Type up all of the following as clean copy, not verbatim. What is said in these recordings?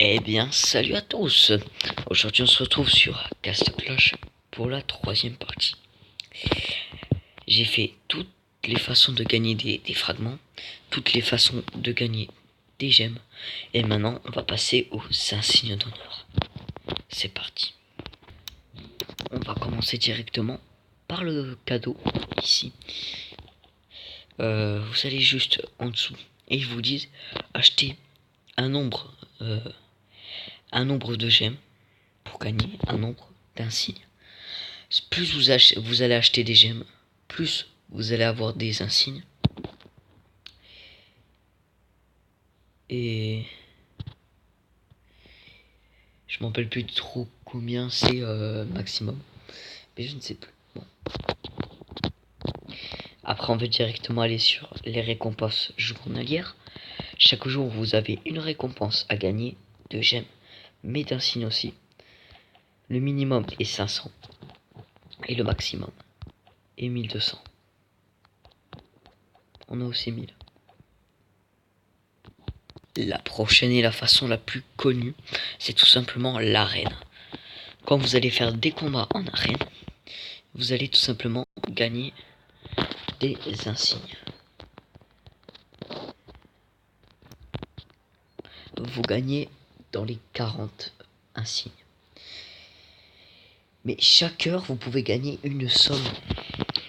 Eh bien, salut à tous. Aujourd'hui, on se retrouve sur Casse-Cloche pour la troisième partie. J'ai fait toutes les façons de gagner des fragments, toutes les façons de gagner des gemmes. Et maintenant, on va passer aux insignes d'honneur. C'est parti. On va commencer directement par le cadeau, ici. Vous allez juste en dessous et ils vous disent acheter un nombre de gemmes pour gagner un nombre d'insignes. Plus vous allez acheter des gemmes, plus vous allez avoir des insignes. Et je m'en rappelle plus trop combien c'est maximum, mais je ne sais plus. Bon. Après, on veut directement aller sur les récompenses journalières. Chaque jour, vous avez une récompense à gagner de gemmes, mais d'insignes aussi. Le minimum est 500 et le maximum est 1200. On a aussi 1000. La prochaine et la façon la plus connue, c'est tout simplement l'arène. Quand vous allez faire des combats en arène, vous allez tout simplement gagner des insignes. Vous gagnez dans les 40 insignes. Mais chaque heure, vous pouvez gagner une somme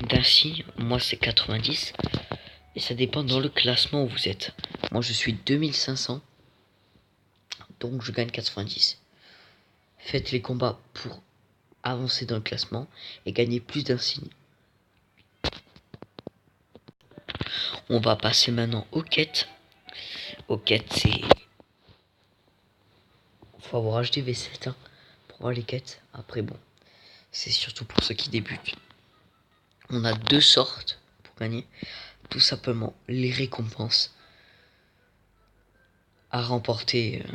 d'insignes. Moi, c'est 90. Et ça dépend dans le classement où vous êtes. Moi, je suis 2500. Donc, je gagne 90. Faites les combats pour avancer dans le classement et gagner plus d'insignes. On va passer maintenant aux quêtes. Aux quêtes, c'est... faut avoir HDV7 hein, pour voir les quêtes. Après, bon, c'est surtout pour ceux qui débutent. On a deux sortes pour gagner. Tout simplement les récompenses à remporter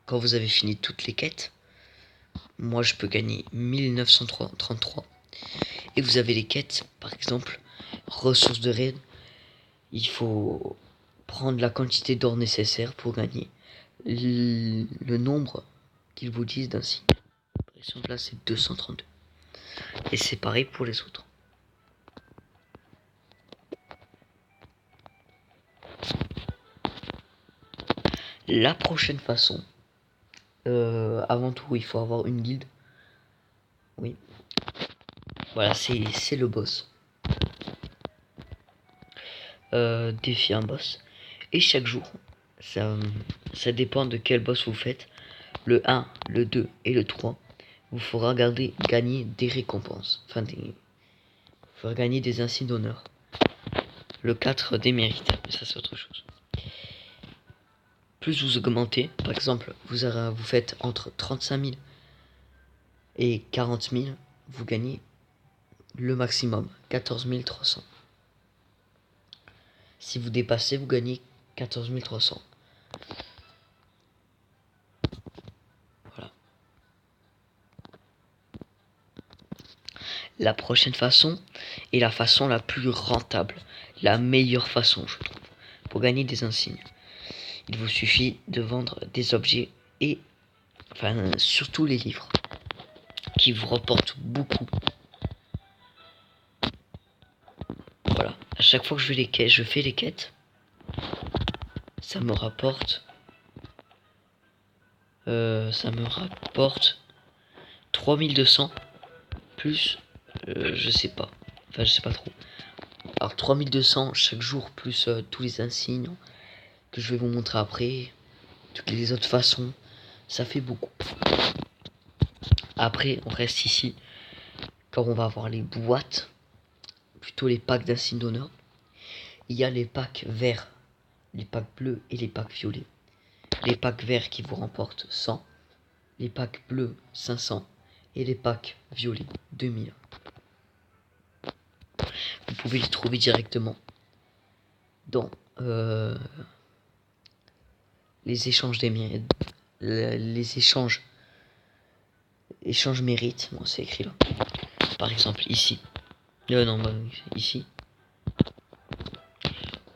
quand vous avez fini toutes les quêtes. Moi, je peux gagner 1933. Et vous avez les quêtes, par exemple, ressources de raid. Il faut prendre la quantité d'or nécessaire pour gagner le nombre qu'ils vous disent d'insignes. Par exemple, là, c'est 232. Et c'est pareil pour les autres. La prochaine façon, avant tout, il faut avoir une guilde. Oui. Voilà, c'est le boss. Défier un boss. Et chaque jour, ça dépend de quel boss vous faites. Le 1, le 2 et le 3 vous fera gagner des récompenses. Enfin, vous fera gagner des insignes d'honneur. Le 4 des mérites. Mais ça, c'est autre chose. Plus vous augmentez, par exemple, vous faites entre 35 000 et 40 000, vous gagnez le maximum, 14 300. Si vous dépassez, vous gagnez 14 300. Voilà. La prochaine façon est la façon la plus rentable, la meilleure façon, je trouve, pour gagner des insignes. Il vous suffit de vendre des objets et, enfin, surtout les livres, qui vous rapportent beaucoup. Voilà. À chaque fois que je fais les quêtes, ça me rapporte 3200 plus je sais pas. Enfin, je sais pas trop. Alors 3200 chaque jour plus tous les insignes que je vais vous montrer après, toutes les autres façons, ça fait beaucoup. Après, on reste ici quand on va avoir les boîtes, plutôt les packs d'insignes d'honneur. Il y a les packs verts, les packs bleus et les packs violets. Les packs verts qui vous remportent 100, les packs bleus 500 et les packs violets 2000. Vous pouvez les trouver directement dans les échanges des mérites, les échanges mérites. Bon, c'est écrit là. Par exemple ici. Non, bah, ici.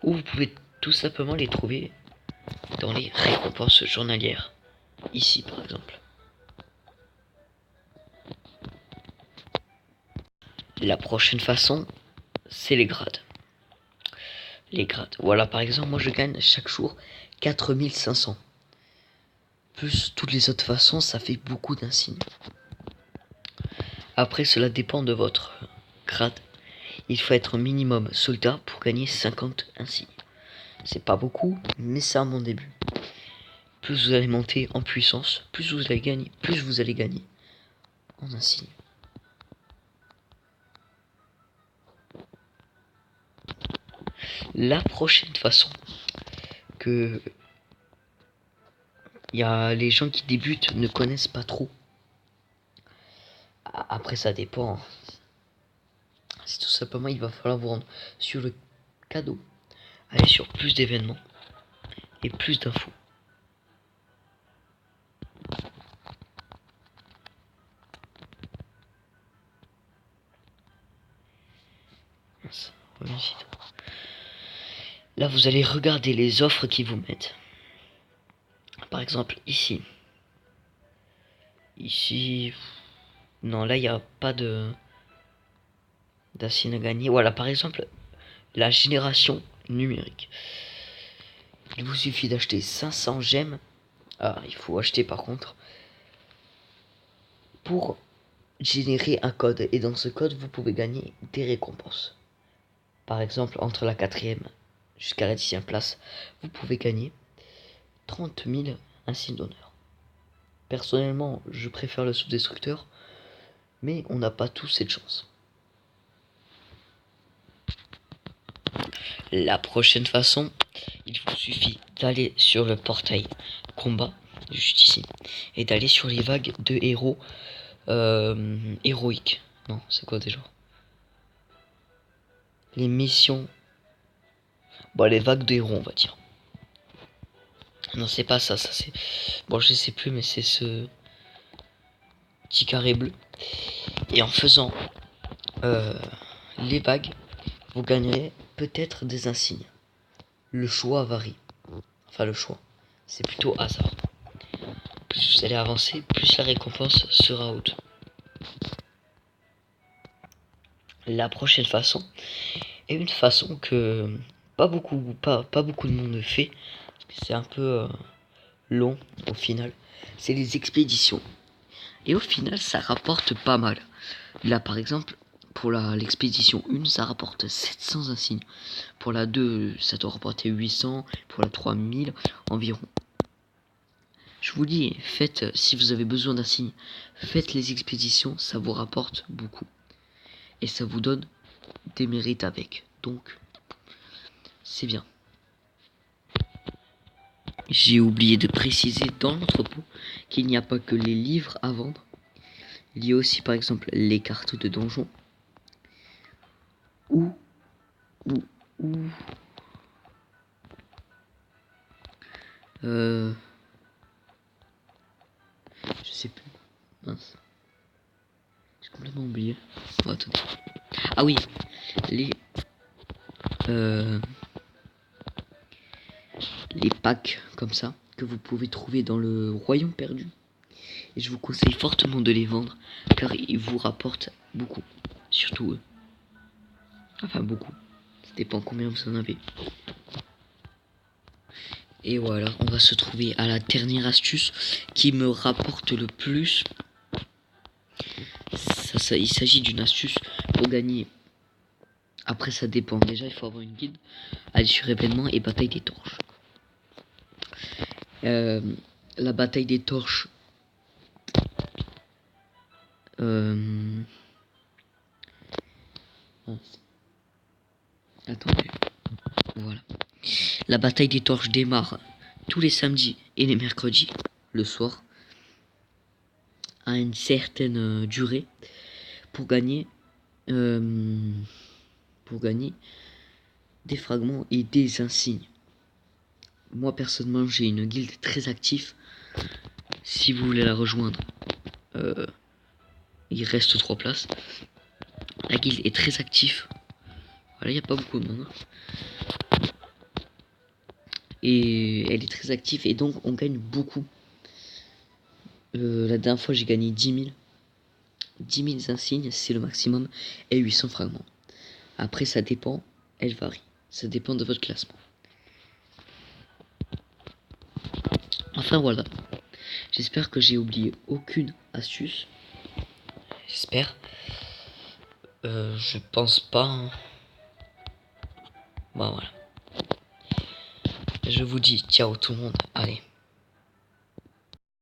Ou vous pouvez tout simplement les trouver dans les récompenses journalières. Ici par exemple. La prochaine façon, c'est les grades. Les grades. Voilà, par exemple, moi je gagne chaque jour 4500. Plus toutes les autres façons, ça fait beaucoup d'insignes. Après, cela dépend de votre grade. Il faut être minimum soldat pour gagner 50 insignes. C'est pas beaucoup, mais c'est un bon début. Plus vous allez monter en puissance, plus vous allez gagner en insignes. La prochaine façon que il y a les gens qui débutent ne connaissent pas trop. Après ça dépend. C'est tout simplement il va falloir vous rendre sur le cadeau, aller sur plus d'événements et plus d'infos. Là vous allez regarder les offres qu'ils vous mettent. Par exemple ici. Non, là il n'y a pas d'insigne à gagner. Voilà, par exemple, la génération numérique. Il vous suffit d'acheter 500 gemmes. Ah, il faut acheter par contre pour générer un code. Et dans ce code, vous pouvez gagner des récompenses. Par exemple, entre la 4e jusqu'à la 10e place, vous pouvez gagner 30 000 insignes d'honneur. Personnellement, je préfère le sous-destructeur, mais on n'a pas tous cette chance. La prochaine façon, il vous suffit d'aller sur le portail combat, juste ici, et d'aller sur les vagues de héros héroïques. Non, c'est quoi déjà? Les missions. Bon, les vagues de héros, on va dire. Non, c'est pas ça, ça c'est. Bon, je sais plus, mais c'est ce petit carré bleu. Et en faisant les vagues, vous gagnerez peut-être des insignes. Le choix varie. Enfin, le choix. C'est plutôt hasard. Plus vous allez avancer, plus la récompense sera haute. La prochaine façon est une façon que pas beaucoup de monde fait. C'est un peu long au final. C'est les expéditions. Et au final, ça rapporte pas mal. Là, par exemple, pour l'expédition 1, ça rapporte 700 insignes. Pour la 2, ça doit rapporter 800. Pour la 3, 1000 environ. Je vous dis, faites, si vous avez besoin d'insignes, faites les expéditions, ça vous rapporte beaucoup. Et ça vous donne des mérites avec. Donc, c'est bien. J'ai oublié de préciser dans l'entrepôt qu'il n'y a pas que les livres à vendre. Il y a aussi par exemple les cartes de donjon. Ou je sais plus. Mince. J'ai complètement oublié. Oh, attendez. Ah oui, les packs comme ça que vous pouvez trouver dans le royaume perdu. Et je vous conseille fortement de les vendre car ils vous rapportent beaucoup. Surtout eux. Enfin beaucoup. Ça dépend combien vous en avez. Et voilà, on va se trouver à la dernière astuce qui me rapporte le plus. Il s'agit d'une astuce pour gagner. Après ça dépend. Déjà il faut avoir une guide. Aller sur événements et bataille des torches. La bataille des torches. Attendez. Voilà. La bataille des torches démarre tous les samedis et les mercredis, le soir, à une certaine durée, pour gagner des fragments et des insignes. Moi personnellement j'ai une guilde très active. Si vous voulez la rejoindre, il reste 3 places. La guilde est très active. Voilà, il n'y a pas beaucoup de monde. et elle est très active et donc on gagne beaucoup. La dernière fois j'ai gagné 10 000 insignes, c'est le maximum, et 800 fragments. Après ça dépend, elle varie, ça dépend de votre classement. Enfin voilà, j'espère que j'ai oublié aucune astuce. J'espère. Je pense pas. Hein. Bon voilà. Je vous dis ciao tout le monde. Allez.